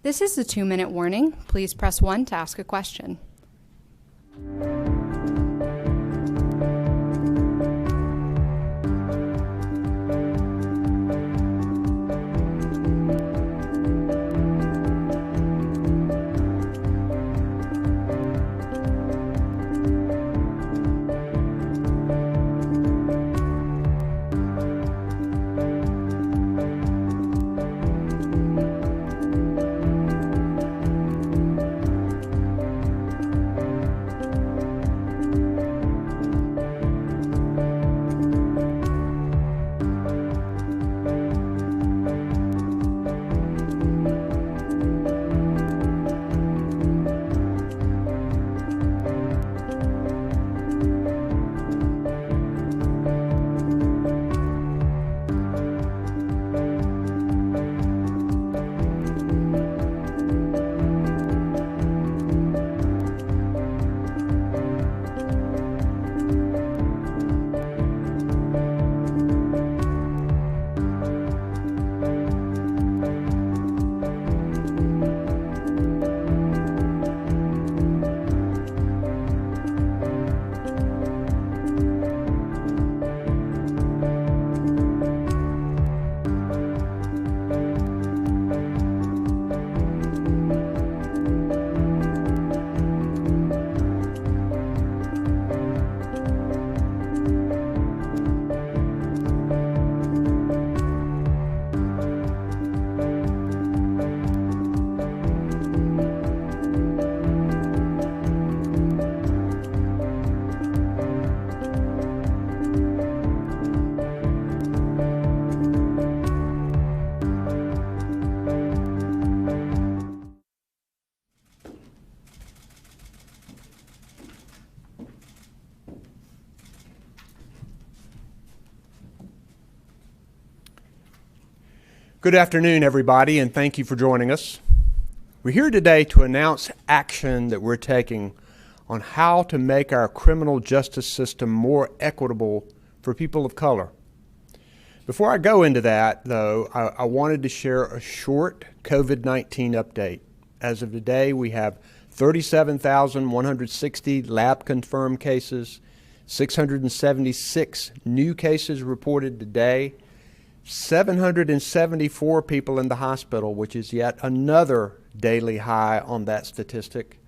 This is a 2-minute warning. Please press 1 to ask a question. Good afternoon, everybody, and thank you for joining us. We're here today to announce action that we're taking on how to make our criminal justice system more equitable for people of color. Before I go into that, though, I wanted to share a short COVID-19 update. As of today, we have 37,160 lab-confirmed cases, 676 new cases reported today, 774 people in the hospital, which is yet another daily high on that statistic,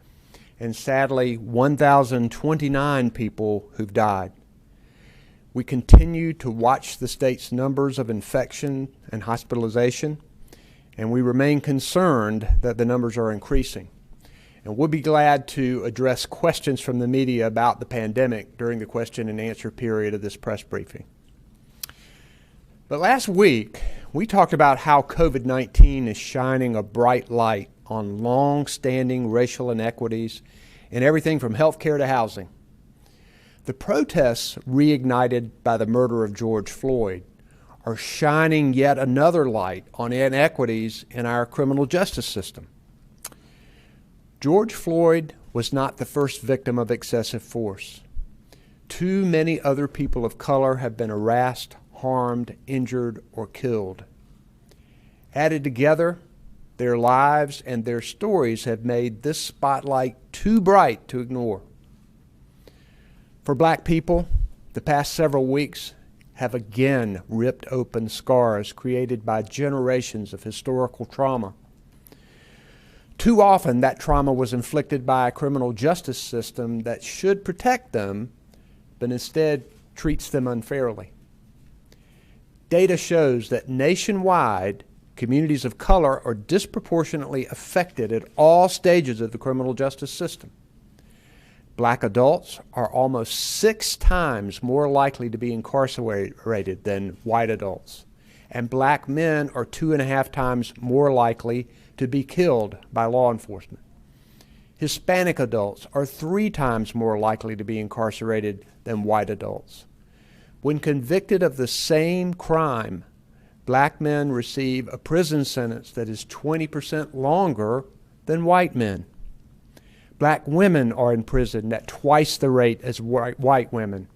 and sadly 1,029 people who've died. We continue to watch the state's numbers of infection and hospitalization, and we remain concerned that the numbers are increasing. And we'll be glad to address questions from the media about the pandemic during the question and answer period of this press briefing. But last week, we talked about how COVID-19 is shining a bright light on long-standing racial inequities in everything from healthcare to housing. The protests reignited by the murder of George Floyd are shining yet another light on inequities in our criminal justice system. George Floyd was not the first victim of excessive force. Too many other people of color have been harassed, harmed, injured, or killed. Added together, their lives and their stories have made this spotlight too bright to ignore. For Black people, the past several weeks have again ripped open scars created by generations of historical trauma. Too often, that trauma was inflicted by a criminal justice system that should protect them, but instead treats them unfairly. Data shows that nationwide, communities of color are disproportionately affected at all stages of the criminal justice system. Black adults are almost 6 times more likely to be incarcerated than white adults, and Black men are 2.5 times more likely to be killed by law enforcement. Hispanic adults are 3 times more likely to be incarcerated than white adults. When convicted of the same crime, Black men receive a prison sentence that is 20% longer than white men. Black women are imprisoned at twice the rate as white women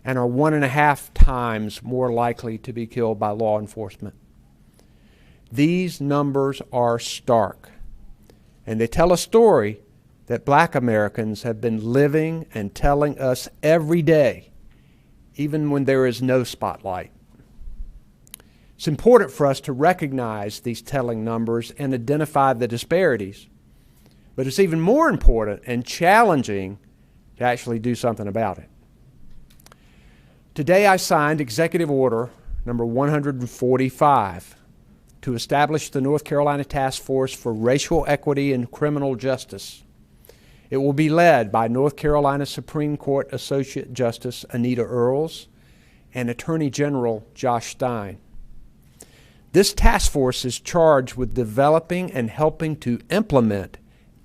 and are 1.5 times more likely to be killed by law enforcement. These numbers are stark, And they tell a story that Black Americans have been living and telling us every day, even when there is no spotlight. It's important for us to recognize these telling numbers and identify the disparities. But it's even more important and challenging to actually do something about it. Today I signed Executive Order number 145 to establish the North Carolina Task Force for Racial Equity and Criminal Justice. It will be led by North Carolina Supreme Court Associate Justice Anita Earls and Attorney General Josh Stein. This task force is charged with developing and helping to implement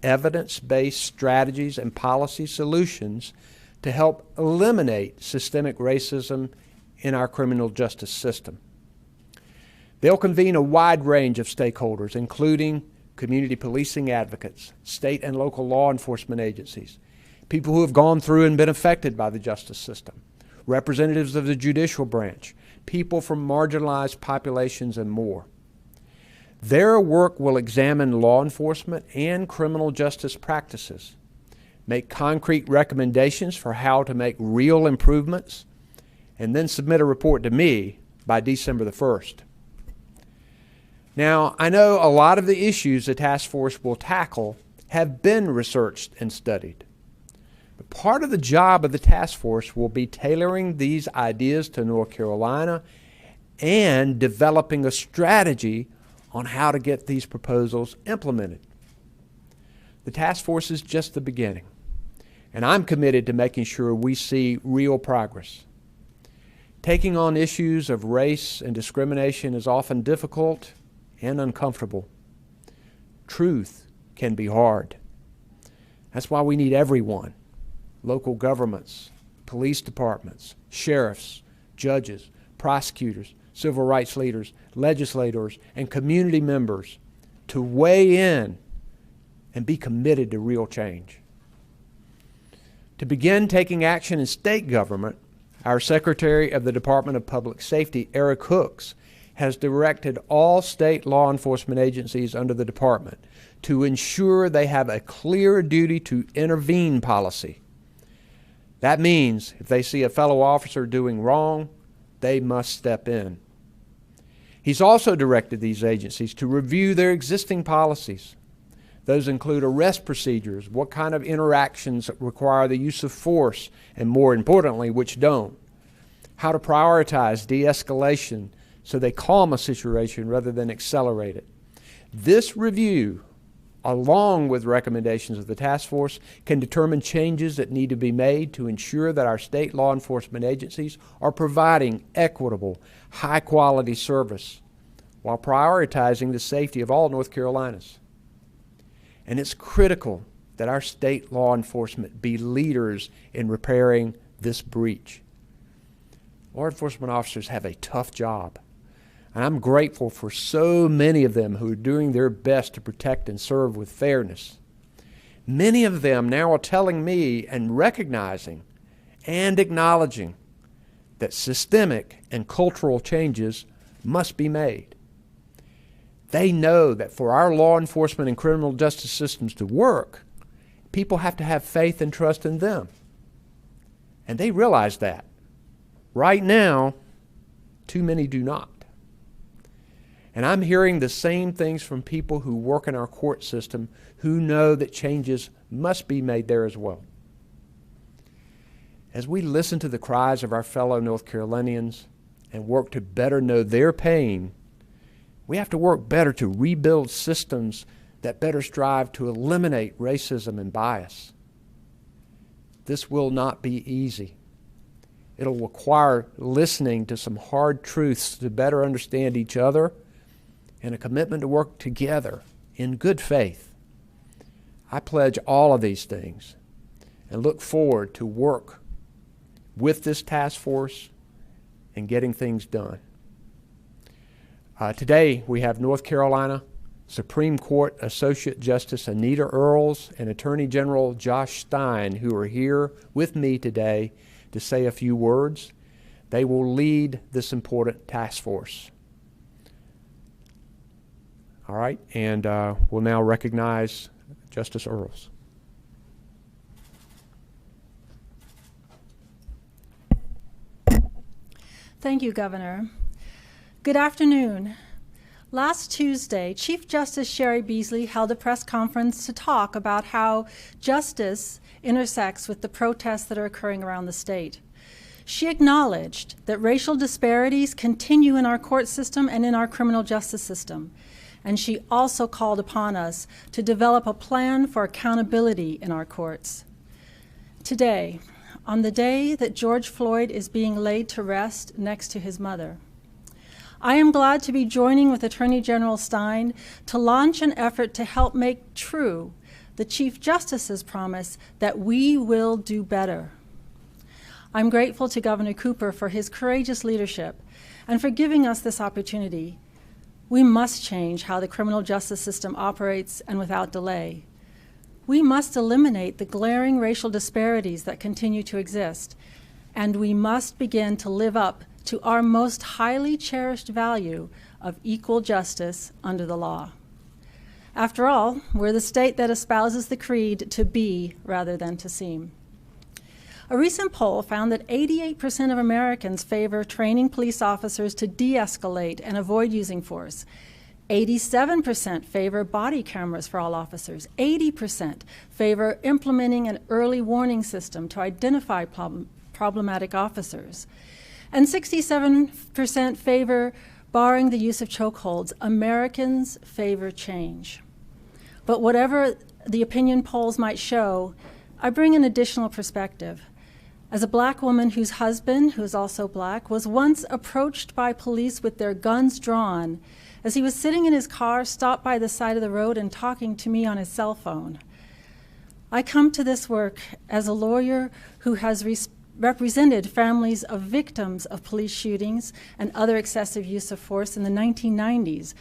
evidence-based strategies and policy solutions to help eliminate systemic racism in our criminal justice system. They'll convene a wide range of stakeholders, including community policing advocates, state and local law enforcement agencies, people who have gone through and been affected by the justice system, representatives of the judicial branch, people from marginalized populations, and more. Their work will examine law enforcement and criminal justice practices, make concrete recommendations for how to make real improvements, and then submit a report to me by December the 1st. Now, I know a lot of the issues the task force will tackle have been researched and studied. But part of the job of the task force will be tailoring these ideas to North Carolina and developing a strategy on how to get these proposals implemented. The task force is just the beginning, and I'm committed to making sure we see real progress. Taking on issues of race and discrimination is often difficult and uncomfortable. Truth can be hard. That's why we need everyone: local governments, police departments, sheriffs, judges, prosecutors, civil rights leaders, legislators, and community members to weigh in and be committed to real change. To begin taking action in state government, our Secretary of the Department of Public Safety, Eric Hooks, has directed all state law enforcement agencies under the department to ensure they have a clear duty to intervene policy. That means if they see a fellow officer doing wrong, they must step in. He's also directed these agencies to review their existing policies. Those include arrest procedures, what kind of interactions require the use of force, and more importantly, which don't. How to prioritize de-escalation so they calm a situation rather than accelerate it. This review, along with recommendations of the task force, can determine changes that need to be made to ensure that our state law enforcement agencies are providing equitable, high-quality service while prioritizing the safety of all North Carolinians. And it's critical that our state law enforcement be leaders in repairing this breach. Law enforcement officers have a tough job, and I'm grateful for so many of them who are doing their best to protect and serve with fairness. Many of them now are telling me and recognizing and acknowledging that systemic and cultural changes must be made. They know that for our law enforcement and criminal justice systems to work, people have to have faith and trust in them. And they realize that. Right now, too many do not. And I'm hearing the same things from people who work in our court system who know that changes must be made there as well. As we listen to the cries of our fellow North Carolinians and work to better know their pain, we have to work better to rebuild systems that better strive to eliminate racism and bias. This will not be easy. It'll require listening to some hard truths to better understand each other and a commitment to work together in good faith. I pledge all of these things and look forward to work with this task force and getting things done. Today we have North Carolina Supreme Court Associate Justice Anita Earls and Attorney General Josh Stein, who are here with me today to say a few words. They will lead this important task force. All right, and we'll now recognize Justice Earls. Thank you, Governor. Good afternoon. Last Tuesday, Chief Justice Sherry Beasley held a press conference to talk about how justice intersects with the protests that are occurring around the state. She acknowledged that racial disparities continue in our court system and in our criminal justice system. And she also called upon us to develop a plan for accountability in our courts. Today, on the day that George Floyd is being laid to rest next to his mother, I am glad to be joining with Attorney General Stein to launch an effort to help make true the Chief Justice's promise that we will do better. I'm grateful to Governor Cooper for his courageous leadership and for giving us this opportunity. We must change how the criminal justice system operates, and without delay. We must eliminate the glaring racial disparities that continue to exist, and we must begin to live up to our most highly cherished value of equal justice under the law. After all, we're the state that espouses the creed to be rather than to seem. A recent poll found that 88% of Americans favor training police officers to de-escalate and avoid using force. 87% favor body cameras for all officers. 80% favor implementing an early warning system to identify problematic officers. And 67% favor barring the use of chokeholds. Americans favor change. But whatever the opinion polls might show, I bring an additional perspective. As a Black woman whose husband, who is also Black, was once approached by police with their guns drawn as he was sitting in his car, stopped by the side of the road and talking to me on his cell phone. I come to this work as a lawyer who has represented families of victims of police shootings and other excessive use of force in the 1990s,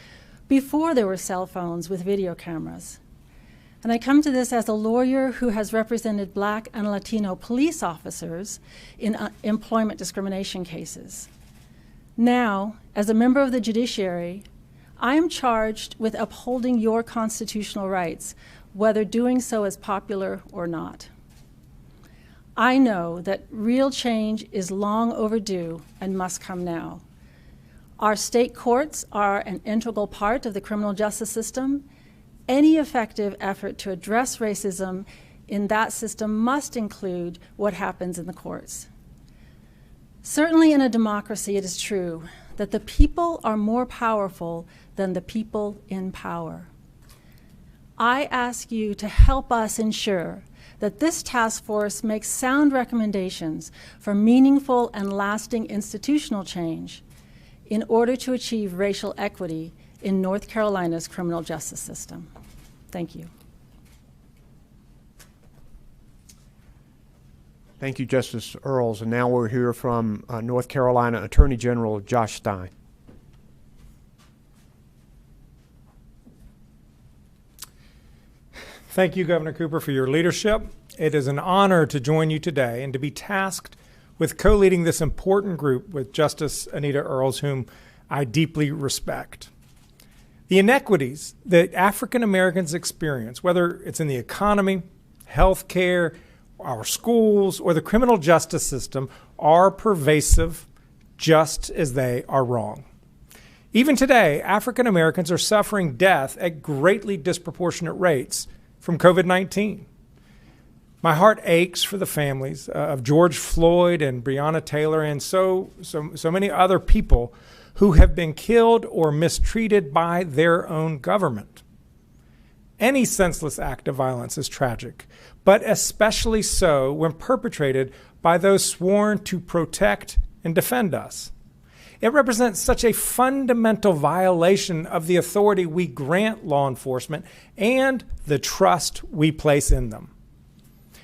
before there were cell phones with video cameras. And I come to this as a lawyer who has represented Black and Latino police officers in employment discrimination cases. Now, as a member of the judiciary, I am charged with upholding your constitutional rights, whether doing so is popular or not. I know that real change is long overdue and must come now. Our state courts are an integral part of the criminal justice system. Any effective effort to address racism in that system must include what happens in the courts. Certainly in a democracy, it is true that the people are more powerful than the people in power. I ask you to help us ensure that this task force makes sound recommendations for meaningful and lasting institutional change in order to achieve racial equity in North Carolina's criminal justice system. Thank you. Thank you, Justice Earls. And now we'll hear from North Carolina Attorney General Josh Stein. Thank you, Governor Cooper, for your leadership. It is an honor to join you today and to be tasked with co-leading this important group with Justice Anita Earls, whom I deeply respect. The inequities that African Americans experience, whether it's in the economy, healthcare, our schools, or the criminal justice system, are pervasive, just as they are wrong. Even today, African Americans are suffering death at greatly disproportionate rates from COVID-19. My heart aches for the families of George Floyd and Breonna Taylor and so many other people who have been killed or mistreated by their own government. Any senseless act of violence is tragic, but especially so when perpetrated by those sworn to protect and defend us. It represents such a fundamental violation of the authority we grant law enforcement and the trust we place in them.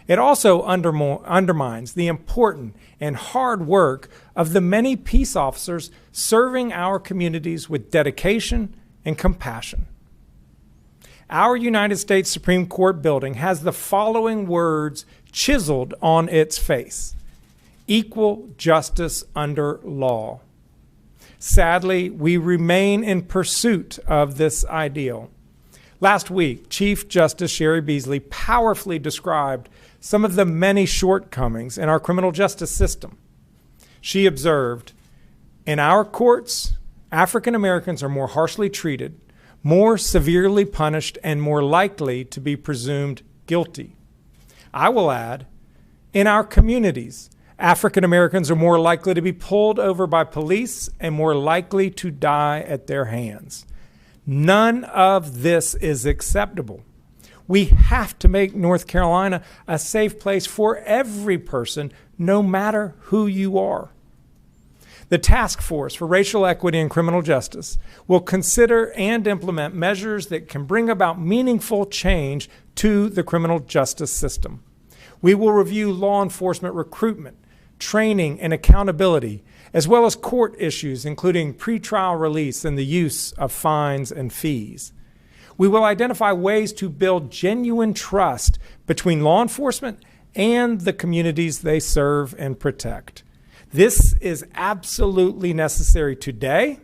It also undermines the important and hard work of the many peace officers serving our communities with dedication and compassion. Our United States Supreme Court building has the following words chiseled on its face: equal justice under law. Sadly, we remain in pursuit of this ideal. Last week, Chief Justice Sherry Beasley powerfully described some of the many shortcomings in our criminal justice system. She observed, in our courts, African Americans are more harshly treated, more severely punished, and more likely to be presumed guilty. I will add, in our communities, African Americans are more likely to be pulled over by police and more likely to die at their hands. None of this is acceptable. We have to make North Carolina a safe place for every person, no matter who you are. The Task Force for Racial Equity and Criminal Justice will consider and implement measures that can bring about meaningful change to the criminal justice system. We will review law enforcement recruitment, training, and accountability, as well as court issues, including pretrial release and the use of fines and fees. We will identify ways to build genuine trust between law enforcement and the communities they serve and protect. This is absolutely necessary today,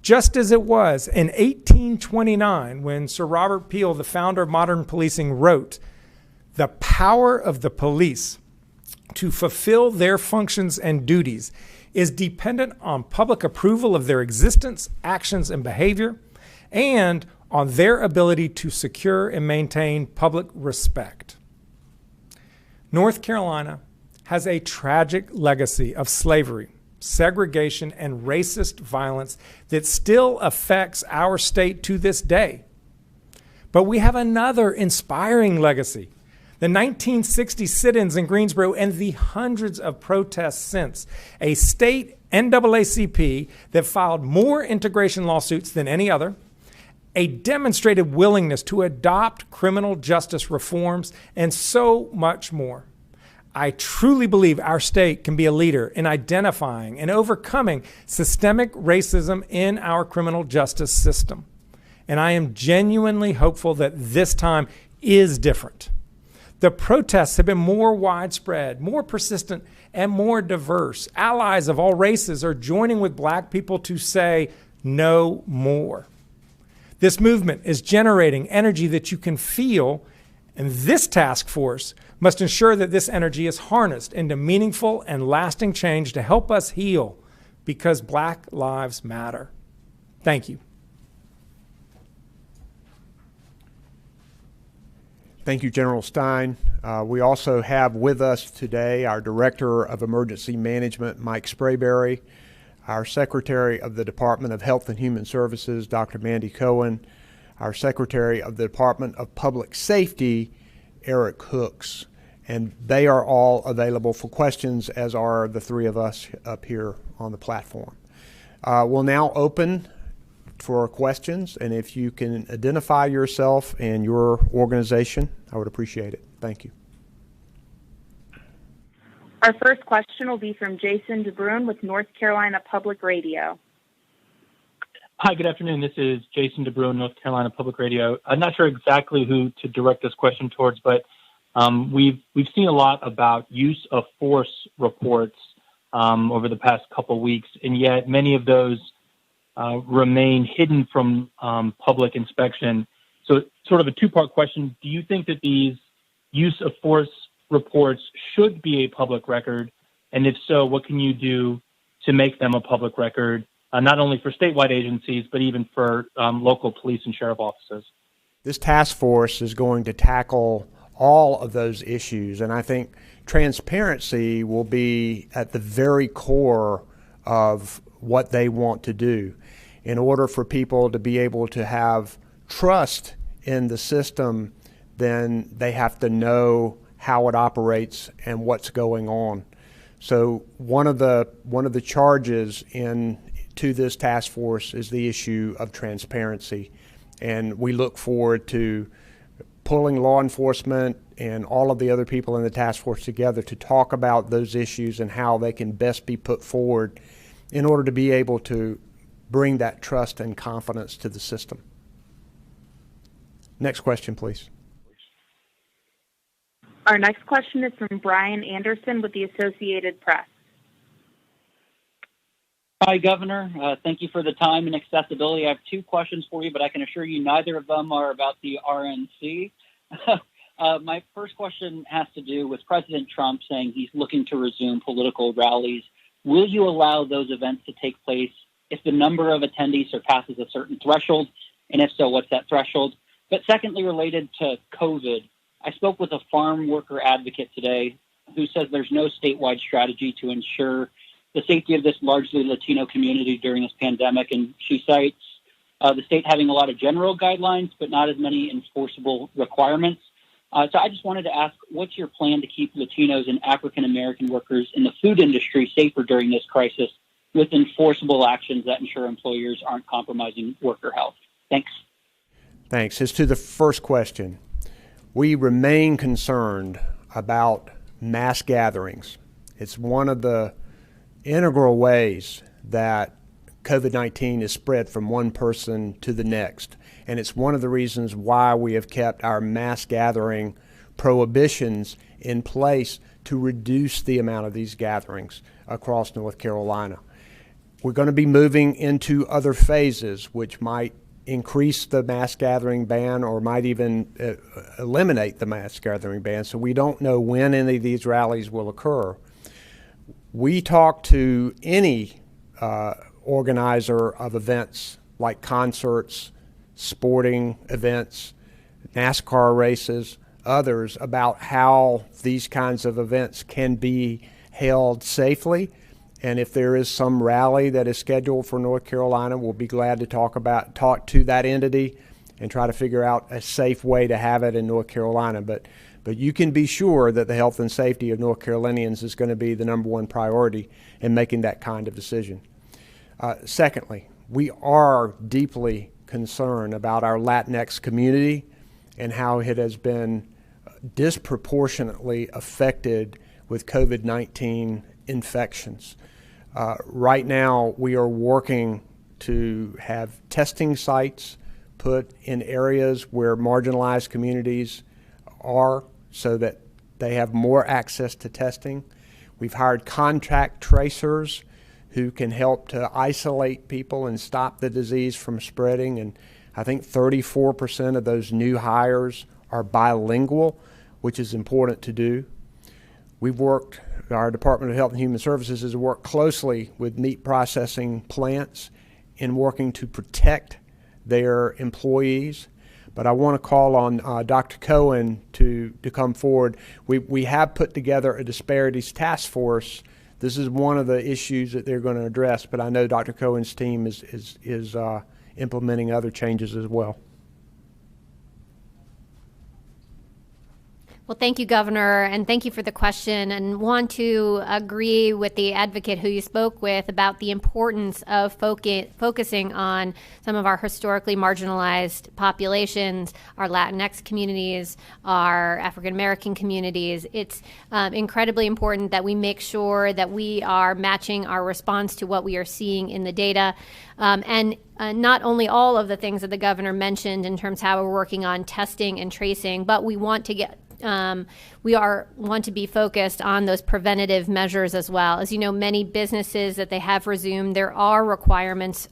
just as it was in 1829 when Sir Robert Peel, the founder of modern policing, wrote, "The power of the police to fulfill their functions and duties is dependent on public approval of their existence, actions, and behavior, and on their ability to secure and maintain public respect." North Carolina has a tragic legacy of slavery, segregation, and racist violence that still affects our state to this day. But we have another inspiring legacy. The 1960 sit-ins in Greensboro and the hundreds of protests since, a state NAACP that filed more integration lawsuits than any other, a demonstrated willingness to adopt criminal justice reforms, and so much more. I truly believe our state can be a leader in identifying and overcoming systemic racism in our criminal justice system. And I am genuinely hopeful that this time is different. The protests have been more widespread, more persistent, and more diverse. Allies of all races are joining with Black people to say no more. This movement is generating energy that you can feel, and this task force must ensure that this energy is harnessed into meaningful and lasting change to help us heal, because Black lives matter. Thank you. Thank you, General Stein. We also have with us today our Director of Emergency Management, Mike Sprayberry, our Secretary of the Department of Health and Human Services, Dr. Mandy Cohen, our Secretary of the Department of Public Safety, Eric Hooks. And they are all available for questions, as are the three of us up here on the platform. We'll now open for questions, and if you can identify yourself and your organization, I would appreciate it. Thank you. Our first question will be from Jason DeBruin with North Carolina Public Radio. Hi, good afternoon. This is Jason DeBruin, North Carolina Public Radio. I'm not sure exactly who to direct this question towards, but we've seen a lot about use of force reports over the past couple of weeks, and yet many of those remain hidden from public inspection. So it's sort of a two-part question. Do you think that these use of force reports should be a public record? And if so, what can you do to make them a public record, not only for statewide agencies, but even for local police and sheriff offices? This task force is going to tackle all of those issues, and I think transparency will be at the very core of what they want to do. In order for people to be able to have trust in the system, then they have to know how it operates and what's going on. So one of the charges to this task force is the issue of transparency, and we look forward to pulling law enforcement and all of the other people in the task force together to talk about those issues and how they can best be put forward in order to be able to bring that trust and confidence to the system. Next question, please. Our next question is from Brian Anderson with the Associated Press. Hi, Governor. Thank you for the time and accessibility. I have two questions for you, but I can assure you neither of them are about the RNC. My first question has to do with President Trump saying he's looking to resume political rallies. Will you allow those events to take place if the number of attendees surpasses a certain threshold? And if so, what's that threshold? But secondly, related to COVID, I spoke with a farm worker advocate today who says there's no statewide strategy to ensure the safety of this largely Latino community during this pandemic. And she cites the state having a lot of general guidelines, but not as many enforceable requirements. So I just wanted to ask, what's your plan to keep Latinos and African-American workers in the food industry safer during this crisis with enforceable actions that ensure employers aren't compromising worker health? Thanks. Thanks. As to the first question, we remain concerned about mass gatherings. It's one of the integral ways that COVID-19 is spread from one person to the next. And it's one of the reasons why we have kept our mass gathering prohibitions in place to reduce the amount of these gatherings across North Carolina. We're going to be moving into other phases, which might increase the mass gathering ban or might even eliminate the mass gathering ban. So we don't know when any of these rallies will occur. We talk to any organizer of events like concerts, sporting events, NASCAR races, others about how these kinds of events can be held safely. And if there is some rally that is scheduled for North Carolina, we'll be glad to talk to that entity and try to figure out a safe way to have it in North Carolina. But you can be sure that the health and safety of North Carolinians is going to be the number one priority in making that kind of decision. Secondly, we are deeply concerned about our Latinx community and how it has been disproportionately affected with COVID-19 infections. Right now, we are working to have testing sites put in areas where marginalized communities are so that they have more access to testing. We've hired contact tracers who can help to isolate people and stop the disease from spreading. And I think 34% of those new hires are bilingual, which is important to do. Our Department of Health and Human Services has worked closely with meat processing plants in working to protect their employees. But I want to call on Dr. Cohen to come forward. We have put together a disparities task force. This is one of the issues that they're going to address, but I know Dr. Cohen's team is implementing other changes as well. Well, thank you, Governor, and thank you for the question, and want to agree with the advocate who you spoke with about the importance of focusing on some of our historically marginalized populations, our Latinx communities, our African American communities. It's incredibly important that we make sure that we are matching our response to what we are seeing in the data. And not only all of the things that the governor mentioned in terms of how we're working on testing and tracing, but we want to want to be focused on those preventative measures as well. As you know, many businesses that they have resumed, there are requirements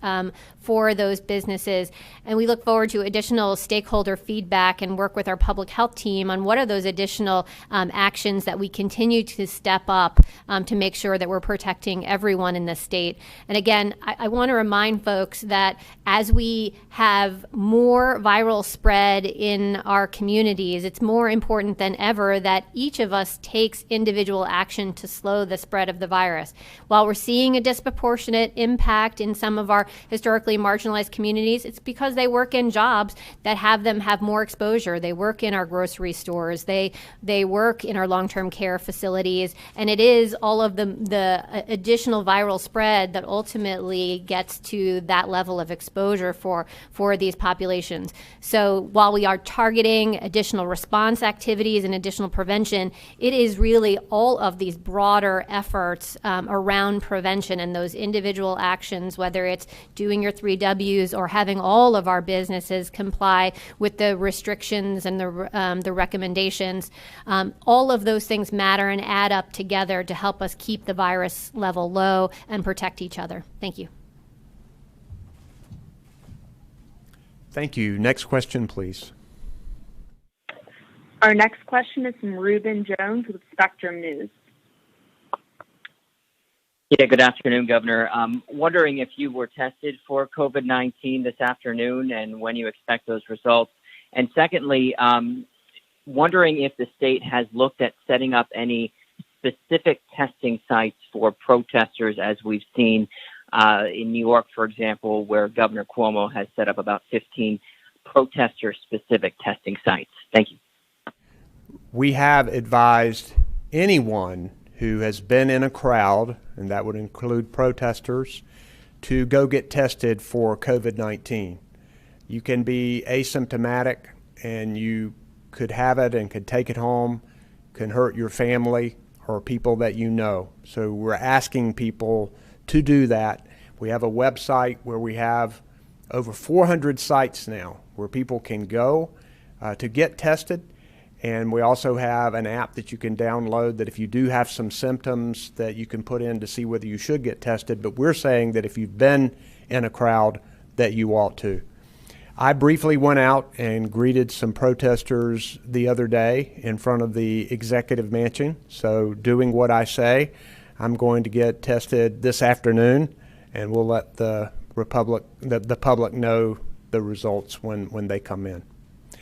for those businesses, and we look forward to additional stakeholder feedback and work with our public health team on what are those additional actions that we continue to step up to make sure that we're protecting everyone in the state. And again, I want to remind folks that as we have more viral spread in our communities, it's more important than ever that each of us takes individual action to slow the spread of the virus. While we're seeing a disproportionate impact in some of our historically marginalized communities, it's because they work in jobs that have them have more exposure. They work in our grocery stores, they work in our long-term care facilities, and it is all of the additional viral spread that ultimately gets to that level of exposure for these populations. So while we are targeting additional response activities and additional prevention, it is really all of these broader efforts around prevention and those individual actions, whether it's doing your three W's or having all of our businesses comply with the restrictions and the recommendations. All of those things matter and add up together to help us keep the virus level low and protect each other. Thank you. Thank you. Next question, please. Our next question is from Reuben Jones with Spectrum News. Yeah, good afternoon, Governor. Wondering if you were tested for COVID-19 this afternoon and when you expect those results. And secondly, wondering if the state has looked at setting up any specific testing sites for protesters, as we've seen in New York, for example, where Governor Cuomo has set up about 15 protester-specific testing sites. Thank you. We have advised anyone who has been in a crowd, and that would include protesters, to go get tested for COVID-19. You can be asymptomatic and you could have it and could take it home, can hurt your family or people that you know. So we're asking people to do that. We have a website where we have over 400 sites now where people can go to get tested. And we also have an app that you can download that if you do have some symptoms that you can put in to see whether you should get tested. But we're saying that if you've been in a crowd that you ought to. I briefly went out and greeted some protesters the other day in front of the executive mansion. So doing what I say, I'm going to get tested this afternoon, and we'll let the public know the results when they come in.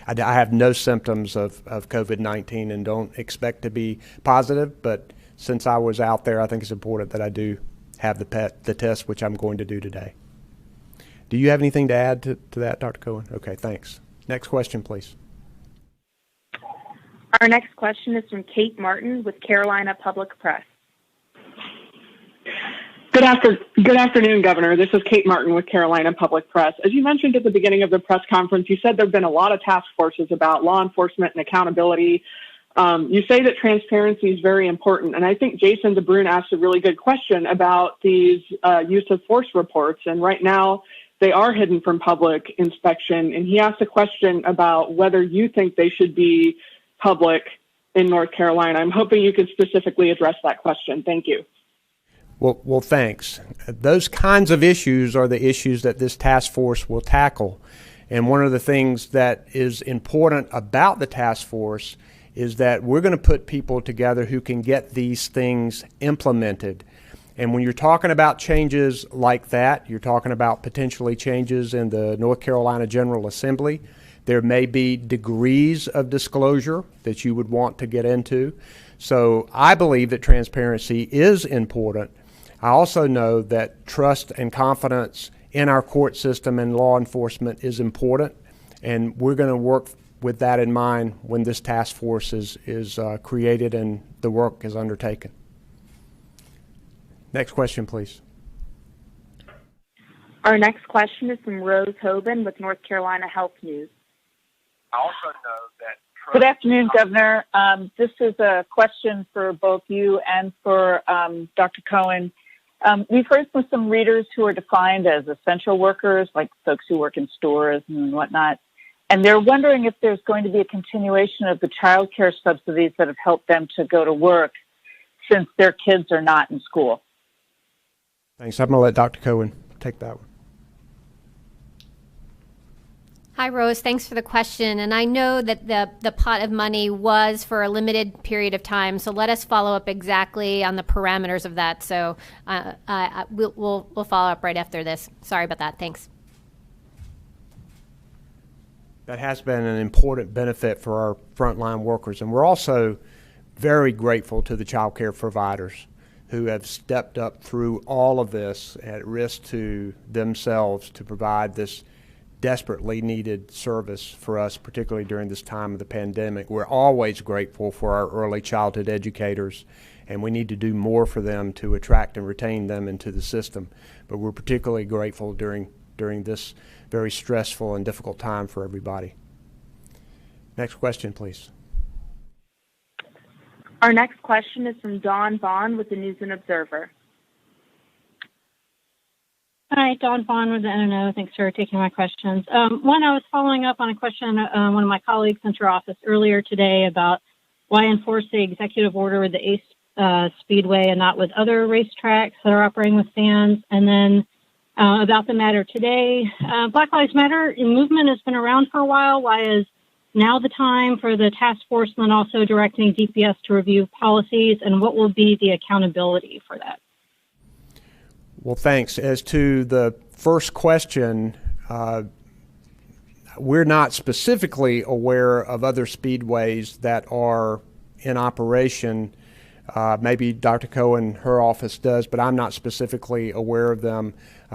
I have no symptoms of COVID-19 and don't expect to be positive, but since I was out there, I think it's important that I do have the test, which I'm going to do today. Do you have anything to add to that, Dr. Cohen? Okay, thanks. Next question, please. Our next question is from Kate Martin with Carolina Public Press. Good afternoon, Governor. This is Kate Martin with Carolina Public Press. As you mentioned at the beginning of the press conference, you said there have been a lot of task forces about law enforcement and accountability. You say that transparency is very important, and I think Jason DeBruyn asked a really good question about these use of force reports, and right now they are hidden from public inspection, and he asked a question about whether you think they should be public in North Carolina. I'm hoping you could specifically address that question. Thank you. Well, thanks. Those kinds of issues are the issues that this task force will tackle. And one of the things that is important about the task force is that we're going to put people together who can get these things implemented. And when you're talking about changes like that, you're talking about potentially changes in the North Carolina General Assembly. There may be degrees of disclosure that you would want to get into. So I believe that transparency is important. I also know that trust and confidence in our court system and law enforcement is important, and we're going to work with that in mind when this task force is created and the work is undertaken. Next question, please. Our next question is from Rose Hoban with North Carolina Health News. I also know that Good afternoon, Governor. This is a question for both you and for Dr. Cohen. We've heard from some readers who are defined as essential workers, like folks who work in stores and whatnot, and they're wondering if there's going to be a continuation of the child care subsidies that have helped them to go to work since their kids are not in school. Thanks. I'm going to let Dr. Cohen take that one. Hi, Rose. Thanks for the question. And I know that the pot of money was for a limited period of time, so let us follow up exactly on the parameters of that. So we'll follow up right after this. Sorry about that. Thanks. That has been an important benefit for our frontline workers. And we're also very grateful to the child care providers who have stepped up through all of this at risk to themselves to provide this desperately needed service for us, particularly during this time of the pandemic. We're always grateful for our early childhood educators, and we need to do more for them to attract and retain them into the system. But we're particularly grateful during this very stressful and difficult time for everybody. Next question, please. Our next question is from Dawn Vaughn with the News and Observer. Hi, Hi, Dawn Vaughn with the NNO. Thanks for taking my questions. One, I was following up on a question one of my colleagues sent to your office earlier today about why enforce the executive order with the ACE Speedway and not with other racetracks that are operating with fans. And then about the matter today, Black Lives Matter movement has been around for a while. Why is now the time for the task force and then also directing DPS to review policies, and what will be the accountability for that? Well, thanks. As to the first question, we're not specifically aware of other speedways that are in operation. Maybe Dr. Cohen, her office does, but I'm not specifically aware of them.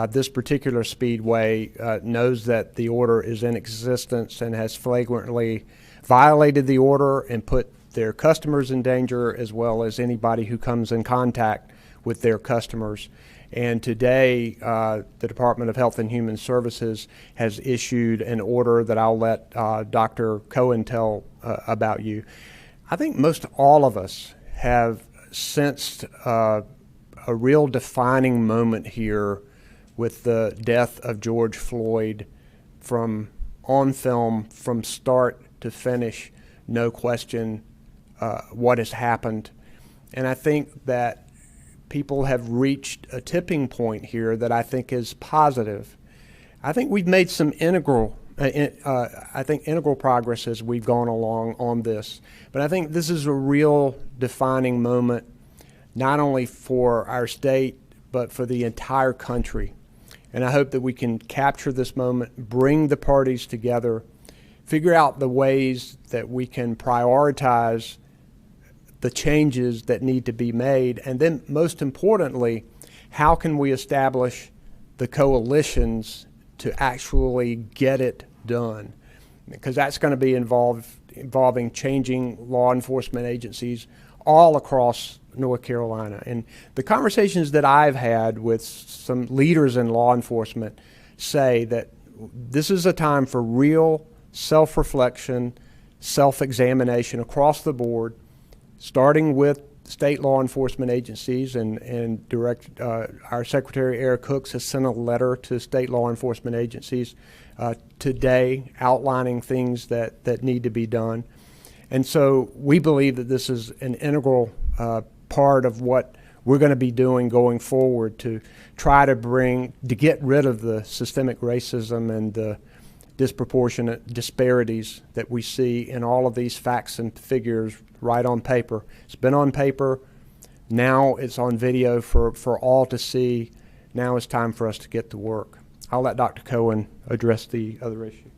This particular speedway knows that the order is in existence and has flagrantly violated the order and put their customers in danger, as well as anybody who comes in contact with their customers. And today, the Department of Health and Human Services has issued an order that I'll let Dr. Cohen tell about you. I think most all of us have sensed a real defining moment here with the death of George Floyd, from on film, from start to finish, no question what has happened. And I think that people have reached a tipping point here that I think is positive. I think we've made some integral progress as we've gone along on this. But I think this is a real defining moment, not only for our state, but for the entire country. And I hope that we can capture this moment, bring the parties together, figure out the ways that we can prioritize the changes that need to be made, and then most importantly, how can we establish the coalitions to actually get it done? Because that's going to be involving changing law enforcement agencies all across North Carolina. And the conversations that I've had with some leaders in law enforcement say that this is a time for real self-reflection, self-examination across the board, starting with state law enforcement agencies, and our Secretary Eric Cooks has sent a letter to state law enforcement agencies today outlining things that need to be done. And so we believe that this is an integral part of what we're going to be doing going forward to try to get rid of the systemic racism and the disproportionate disparities that we see in all of these facts and figures right on paper. It's been on paper, now it's on video for all to see. Now it's time for us to get to work. I'll let Dr. Cohen address the other issue.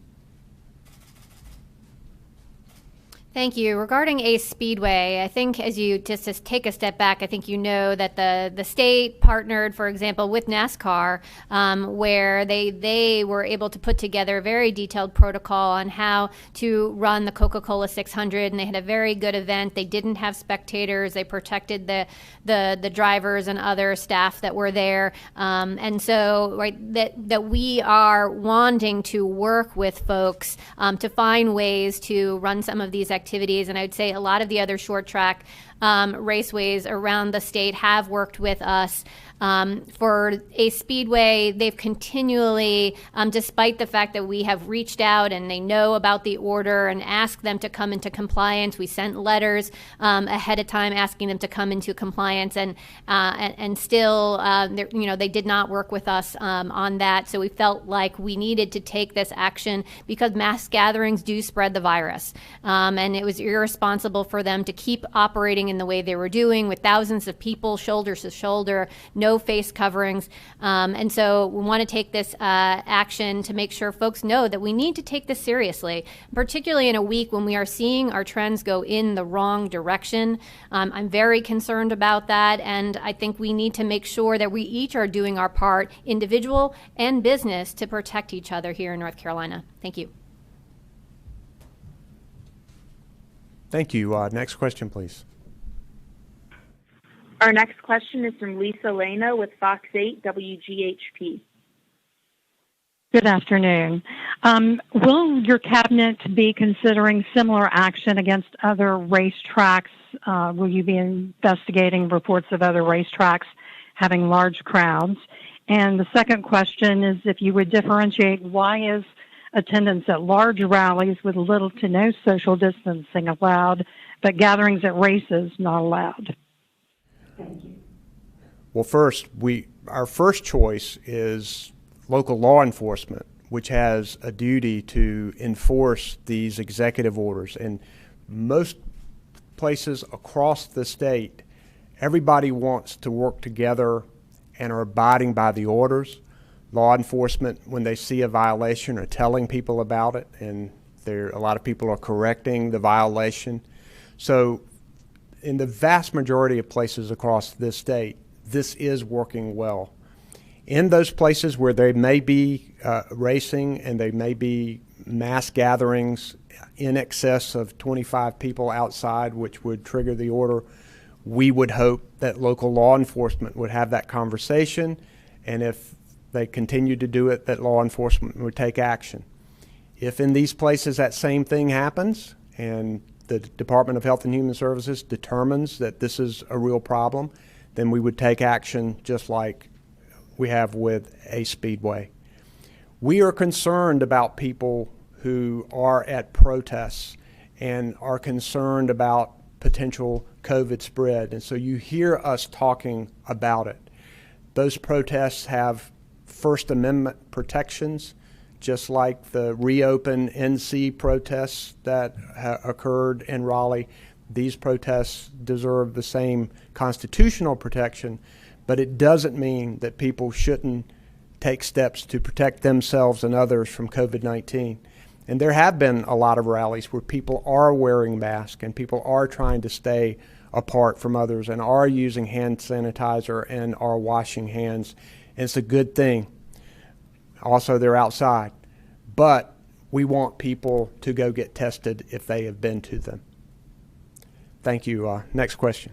Thank you. Regarding ACE Speedway, I think as you just take a step back, I think you know that the state partnered, for example, with NASCAR, where they were able to put together a very detailed protocol on how to run the Coca-Cola 600, and they had a very good event. They didn't have spectators. They protected the drivers and other staff that were there. And so that we are wanting to work with folks to find ways to run some of these activities. And I would say a lot of the other short track raceways around the state have worked with us. For ACE Speedway, they've continually, despite the fact that we have reached out and they know about the order and asked them to come into compliance, we sent letters ahead of time asking them to come into compliance, and still, they did not work with us on that. So we felt like we needed to take this action because mass gatherings do spread the virus, and it was irresponsible for them to keep operating in the way they were doing with thousands of people shoulder to shoulder, no face coverings. And so we want to take this action to make sure folks know that we need to take this seriously, particularly in a week when we are seeing our trends go in the wrong direction. I'm very concerned about that, and I think we need to make sure that we each are doing our part, individual and business, to protect each other here in North Carolina. Thank you. Thank you. Next question, please. Our next question is from Lisa Lena with Fox 8 WGHP. Good afternoon. Will your cabinet be considering similar action against other racetracks? Will you be investigating reports of other racetracks having large crowds? And the second question is if you would differentiate why is attendance at large rallies with little to no social distancing allowed, but gatherings at races not allowed? Thank you. Well, first, our first choice is local law enforcement, which has a duty to enforce these executive orders. And most places across the state, everybody wants to work together and are abiding by the orders. Law enforcement, when they see a violation, are telling people about it, and a lot of people are correcting the violation. So in the vast majority of places across this state, this is working well. In those places where there may be racing and there may be mass gatherings in excess of 25 people outside, which would trigger the order, we would hope that local law enforcement would have that conversation, and if they continue to do it, that law enforcement would take action. If in these places that same thing happens and the Department of Health and Human Services determines that this is a real problem, then we would take action just like we have with a speedway. We are concerned about people who are at protests and are concerned about potential COVID spread. And so you hear us talking about it. Those protests have First Amendment protections, just like the Reopen NC protests that occurred in Raleigh. These protests deserve the same constitutional protection, but it doesn't mean that people shouldn't take steps to protect themselves and others from COVID-19. And there have been a lot of rallies where people are wearing masks and people are trying to stay apart from others and are using hand sanitizer and are washing hands. And it's a good thing. Also, they're outside. But we want people to go get tested if they have been to them. Thank you. Next question.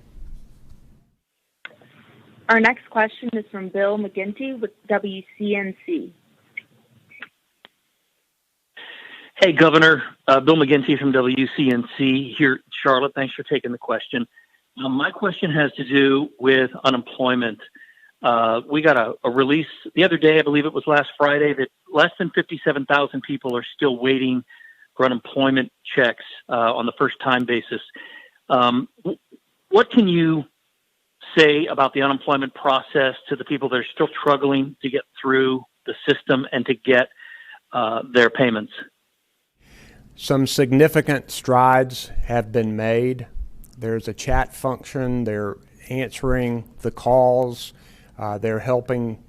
Our next question is from Bill McGinty with WCNC. Hey, Governor. Bill McGinty from WCNC here, Charlotte. Thanks for taking the question. My question has to do with unemployment. We got a release the other day, I believe it was last Friday, that less than 57,000 people are still waiting for unemployment checks on the first-time basis. What can you say about the unemployment process to the people that are still struggling to get through the system and to get their payments? Some significant strides have been made. There's a chat function. They're answering the calls. They're helping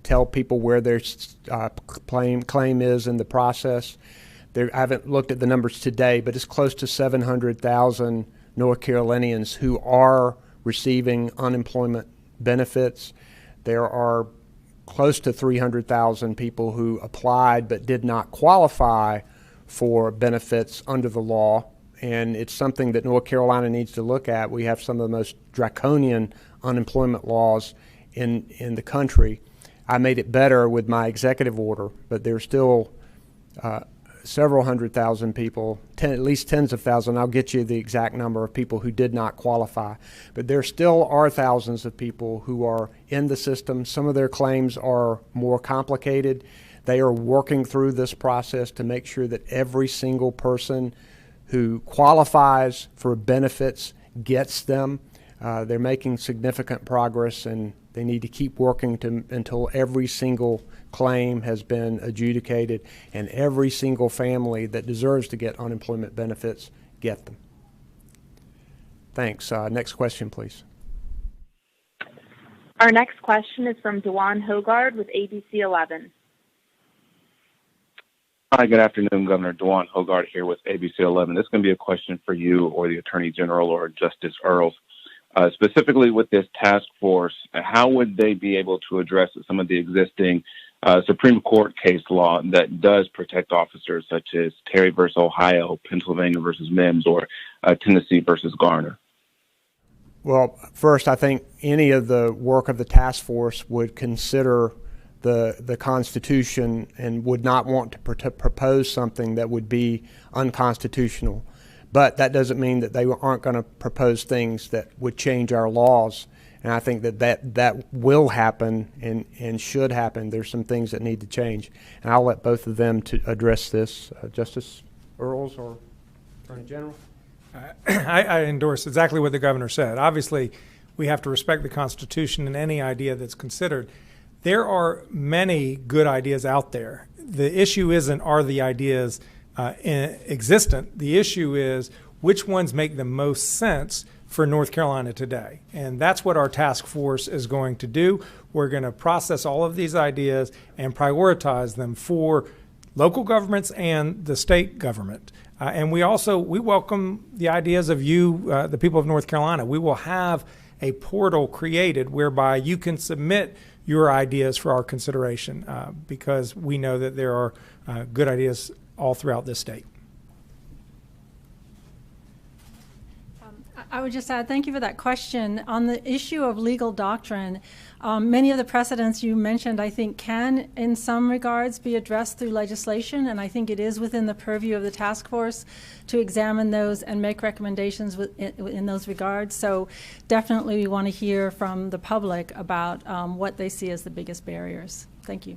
tell people where their claim is in the process. I haven't looked at the numbers today, but it's close to 700,000 North Carolinians who are receiving unemployment benefits. There are close to 300,000 people who applied but did not qualify for benefits under the law, and it's something that North Carolina needs to look at. We have some of the most draconian unemployment laws in the country. I made it better with my executive order, but there's still several hundred thousand people, at least tens of thousands. I'll get you the exact number of people who did not qualify. But there still are thousands of people who are in the system. Some of their claims are more complicated. They are working through this process to make sure that every single person who qualifies for benefits gets them. They're making significant progress, and they need to keep working until every single claim has been adjudicated and every single family that deserves to get unemployment benefits get them. Thanks. Next question, please. Our next question is from Dewan Hogard with ABC 11. Hi, good afternoon, Governor. Dewan Hogard here with ABC 11. This is going to be a question for you or the Attorney General or Justice Earls. Specifically with this task force, how would they be able to address some of the existing Supreme Court case law that does protect officers, such as Terry versus Ohio, Pennsylvania versus Mims, or Tennessee versus Garner? Well, first, I think any of the work of the task force would consider the Constitution and would not want to propose something that would be unconstitutional. But that doesn't mean that they aren't going to propose things that would change our laws. And I think that will happen and should happen. There's some things that need to change. And I'll let both of them to address this. Justice Earls or Attorney General? I endorse exactly what the governor said. Obviously, we have to respect the Constitution and any idea that's considered. There are many good ideas out there. The issue isn't are the ideas existent. The issue is which ones make the most sense for North Carolina today. And that's what our task force is going to do. We're going to process all of these ideas and prioritize them for local governments and the state government. And we welcome the ideas of you, the people of North Carolina. We will have a portal created whereby you can submit your ideas for our consideration because we know that there are good ideas all throughout this state. I would just add, thank you for that question. On the issue of legal doctrine, many of the precedents you mentioned, I think, can, in some regards, be addressed through legislation, and I think it is within the purview of the task force to examine those and make recommendations in those regards. So definitely we want to hear from the public about what they see as the biggest barriers. Thank you.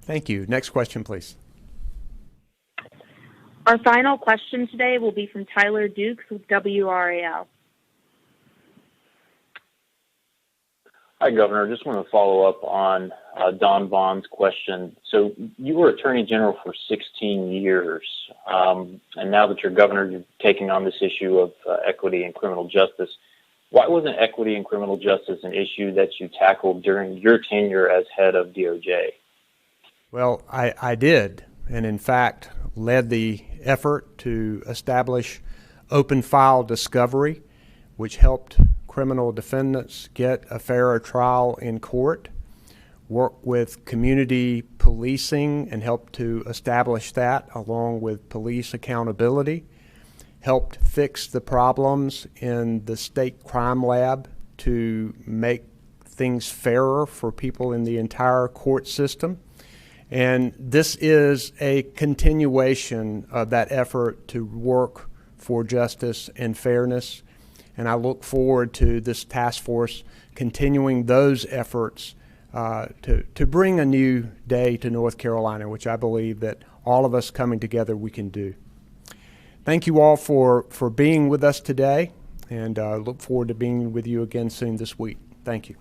Thank you. Next question, please. Our final question today will be from Tyler Dukes with WRAL. Hi, Governor. Just want to follow up on Don Vaughn's question. So you were Attorney General for 16 years, and now that you're Governor, you're taking on this issue of equity and criminal justice. Why wasn't equity and criminal justice an issue that you tackled during your tenure as head of DOJ? Well, I did, and in fact led the effort to establish open file discovery, which helped criminal defendants get a fairer trial in court, work with community policing and helped to establish that along with police accountability, helped fix the problems in the state crime lab to make things fairer for people in the entire court system. And this is a continuation of that effort to work for justice and fairness. And I look forward to this task force continuing those efforts to bring a new day to North Carolina, which I believe that all of us coming together we can do. Thank you all for being with us today, and look forward to being with you again soon this week. Thank you.